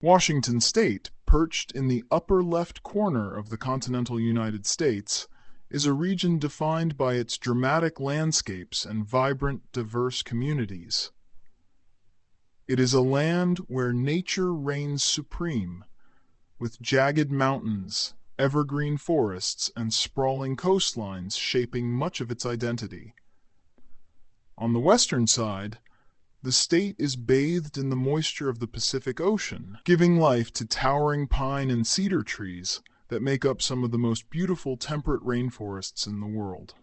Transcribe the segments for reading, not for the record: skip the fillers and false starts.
Washington State, perched in the upper left corner of the continental United States, is a region defined by its dramatic landscapes and vibrant, diverse communities. It is a land where nature reigns supreme, with jagged mountains, evergreen forests, and sprawling coastlines shaping much of its identity. On the western side, the state is bathed in the moisture of the Pacific Ocean, giving life to towering pine and cedar trees that make up some of the most beautiful temperate rainforests in the world.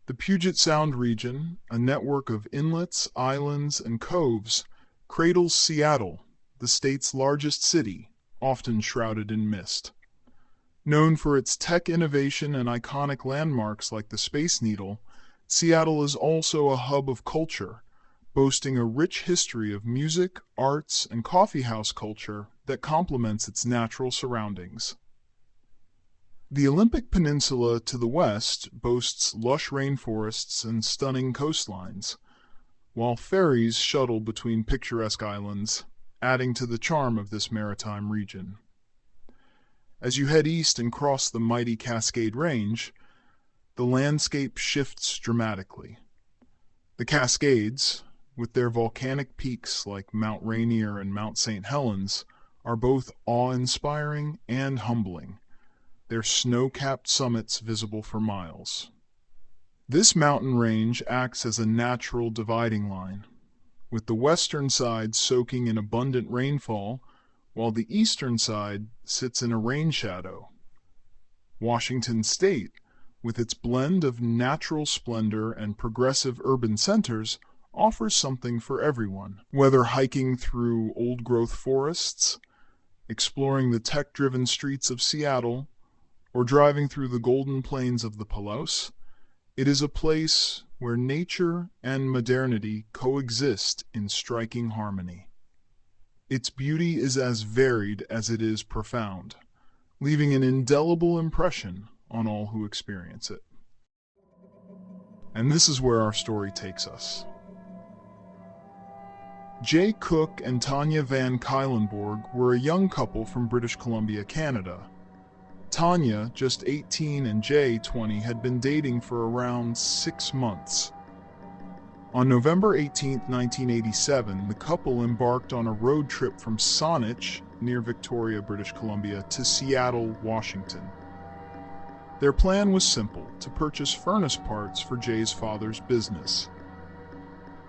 The Puget Sound region, a network of inlets, islands, and coves, cradles Seattle, the state's largest city, often shrouded in mist. Known for its tech innovation and iconic landmarks like the Space Needle, Seattle is also a hub of culture, boasting a rich history of music, arts, and coffeehouse culture that complements its natural surroundings. The Olympic Peninsula to the west boasts lush rainforests and stunning coastlines, while ferries shuttle between picturesque islands, adding to the charm of this maritime region. As you head east and cross the mighty Cascade Range, the landscape shifts dramatically. The Cascades, with their volcanic peaks like Mount Rainier and Mount St. Helens, are both awe-inspiring and humbling, their snow-capped summits visible for miles. This mountain range acts as a natural dividing line, with the western side soaking in abundant rainfall, while the eastern side sits in a rain shadow. Washington State, with its blend of natural splendor and progressive urban centers, offers something for everyone. Whether hiking through old-growth forests, exploring the tech-driven streets of Seattle, or driving through the golden plains of the Palouse, it is a place where nature and modernity coexist in striking harmony. Its beauty is as varied as it is profound, leaving an indelible impression on all who experience it. And this is where our story takes us. Jay Cook and Tanya Van Cuylenborg were a young couple from British Columbia, Canada. Tanya, just 18, and Jay, 20, had been dating for around 6 months. On November 18, 1987, the couple embarked on a road trip from Saanich, near Victoria, British Columbia, to Seattle, Washington. Their plan was simple: to purchase furnace parts for Jay's father's business.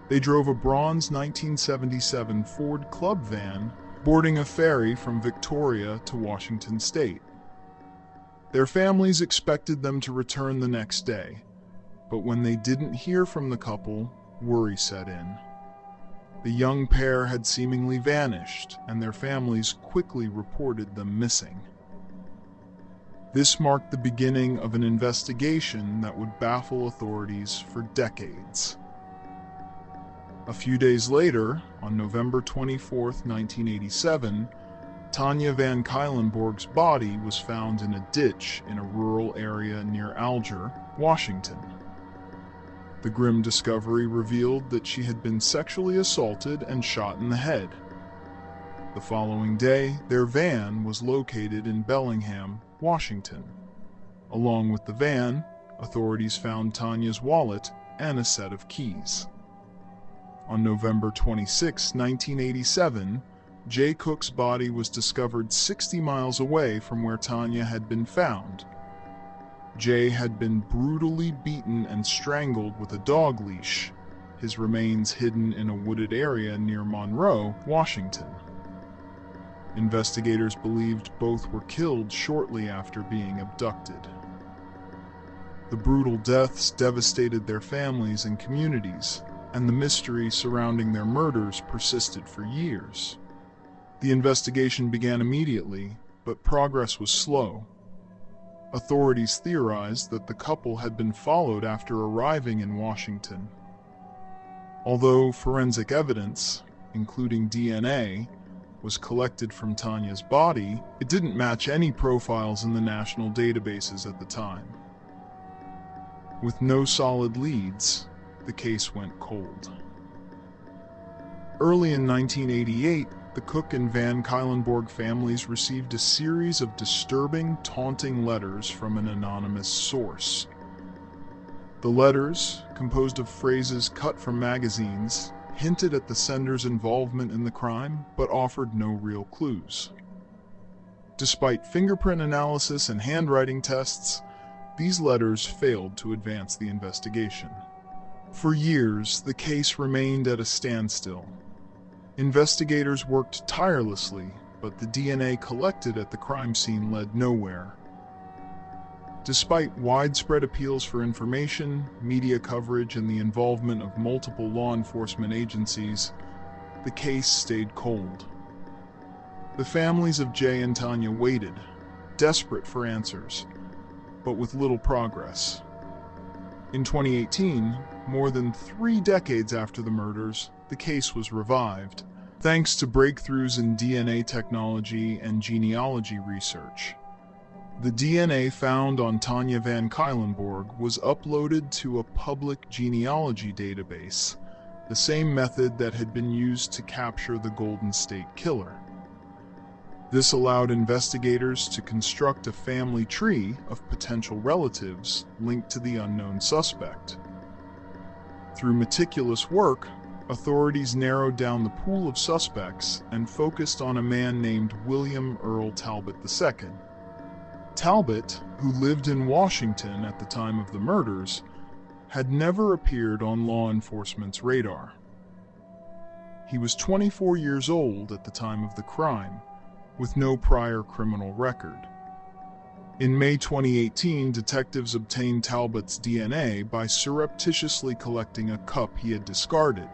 They drove a bronze 1977 Ford Club van, boarding a ferry from Victoria to Washington State. Their families expected them to return the next day, but when they didn't hear from the couple, worry set in. The young pair had seemingly vanished, and their families quickly reported them missing. This marked the beginning of an investigation that would baffle authorities for decades. A few days later, on November 24, 1987, Tanya Van Cuylenborg's body was found in a ditch in a rural area near Alger, Washington. The grim discovery revealed that she had been sexually assaulted and shot in the head. The following day, their van was located in Bellingham, Washington. Along with the van, authorities found Tanya's wallet and a set of keys. On November 26, 1987, Jay Cook's body was discovered 60 miles away from where Tanya had been found. Jay had been brutally beaten and strangled with a dog leash, his remains hidden in a wooded area near Monroe, Washington. Investigators believed both were killed shortly after being abducted. The brutal deaths devastated their families and communities, and the mystery surrounding their murders persisted for years. The investigation began immediately, but progress was slow. Authorities theorized that the couple had been followed after arriving in Washington. Although forensic evidence, including DNA, was collected from Tanya's body, it didn't match any profiles in the national databases at the time. With no solid leads, the case went cold. Early in 1988, the Cook and Van Cuylenborg families received a series of disturbing, taunting letters from an anonymous source. The letters, composed of phrases cut from magazines, hinted at the sender's involvement in the crime, but offered no real clues. Despite fingerprint analysis and handwriting tests, these letters failed to advance the investigation. For years, the case remained at a standstill. Investigators worked tirelessly, but the DNA collected at the crime scene led nowhere. Despite widespread appeals for information, media coverage, and the involvement of multiple law enforcement agencies, the case stayed cold. The families of Jay and Tanya waited, desperate for answers, but with little progress. In 2018, more than 3 decades after the murders, the case was revived, thanks to breakthroughs in DNA technology and genealogy research. The DNA found on Tanya Van Cuylenborg was uploaded to a public genealogy database, the same method that had been used to capture the Golden State Killer. This allowed investigators to construct a family tree of potential relatives linked to the unknown suspect. Through meticulous work, authorities narrowed down the pool of suspects and focused on a man named William Earl Talbott II. Talbott, who lived in Washington at the time of the murders, had never appeared on law enforcement's radar. He was 24 years old at the time of the crime, with no prior criminal record. In May 2018, detectives obtained Talbott's DNA by surreptitiously collecting a cup he had discarded.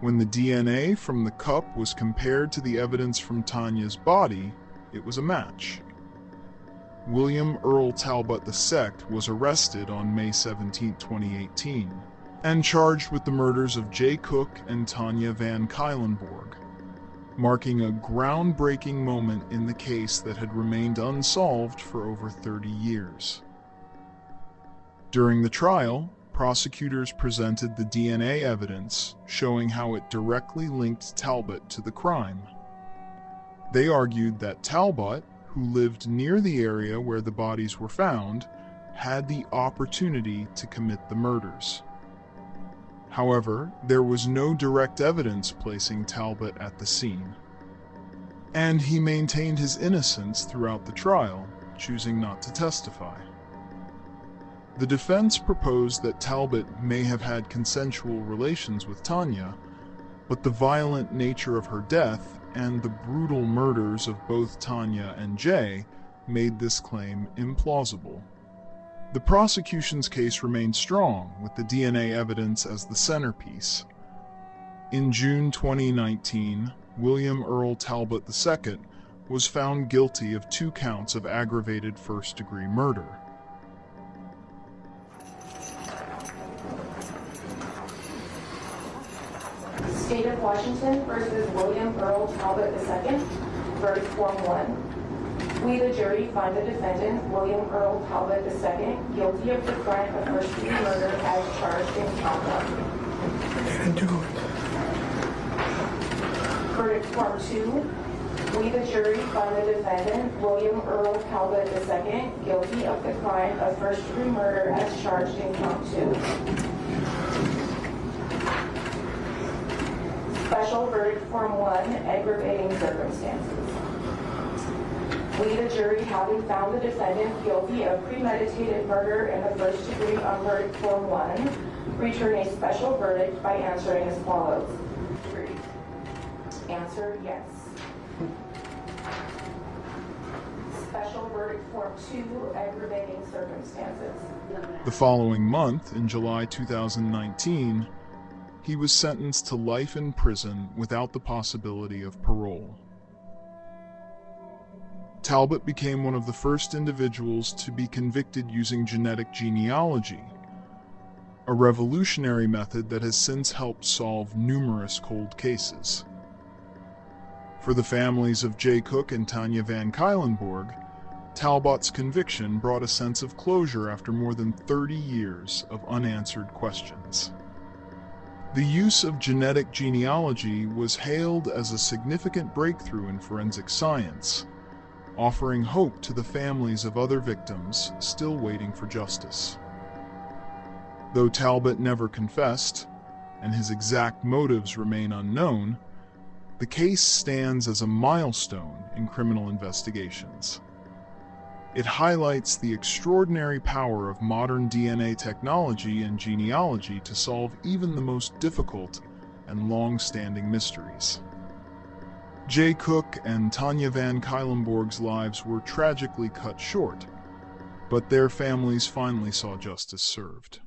When the DNA from the cup was compared to the evidence from Tanya's body, it was a match. William Earl Talbott II was arrested on May 17, 2018, and charged with the murders of Jay Cook and Tanya Van Cuylenborg, marking a groundbreaking moment in the case that had remained unsolved for over 30 years. During the trial, prosecutors presented the DNA evidence showing how it directly linked Talbott to the crime. They argued that Talbott, who lived near the area where the bodies were found, had the opportunity to commit the murders. However, there was no direct evidence placing Talbott at the scene, and he maintained his innocence throughout the trial, choosing not to testify. The defense proposed that Talbott may have had consensual relations with Tanya, but the violent nature of her death and the brutal murders of both Tanya and Jay made this claim implausible. The prosecution's case remained strong, with the DNA evidence as the centerpiece. In June 2019, William Earl Talbott II was found guilty of 2 counts of aggravated first-degree murder. State of Washington versus William Earl Talbott II, verdict form 1. We, the jury, find the defendant, William Earl Talbott II, guilty of the crime of first-degree murder as charged in count 1. I didn't do it. Verdict form 2. We, the jury, find the defendant, William Earl Talbott II, guilty of the crime of first-degree murder as charged in count 2. Special verdict form 1, aggravating circumstances. We, the jury, having found the defendant guilty of premeditated murder in the first degree on verdict form 1, return a special verdict by answering as follows. 3. Answer, yes. Special verdict form 2, aggravating circumstances. The following month, in July 2019, he was sentenced to life in prison without the possibility of parole. Talbot became one of the first individuals to be convicted using genetic genealogy, a revolutionary method that has since helped solve numerous cold cases. For the families of Jay Cook and Tanya Van Cuylenborg, Talbot's conviction brought a sense of closure after more than 30 years of unanswered questions. The use of genetic genealogy was hailed as a significant breakthrough in forensic science, offering hope to the families of other victims still waiting for justice. Though Talbot never confessed, and his exact motives remain unknown, the case stands as a milestone in criminal investigations. It highlights the extraordinary power of modern DNA technology and genealogy to solve even the most difficult and long-standing mysteries. Jay Cook and Tanya Van Cuylenborg's lives were tragically cut short, but their families finally saw justice served.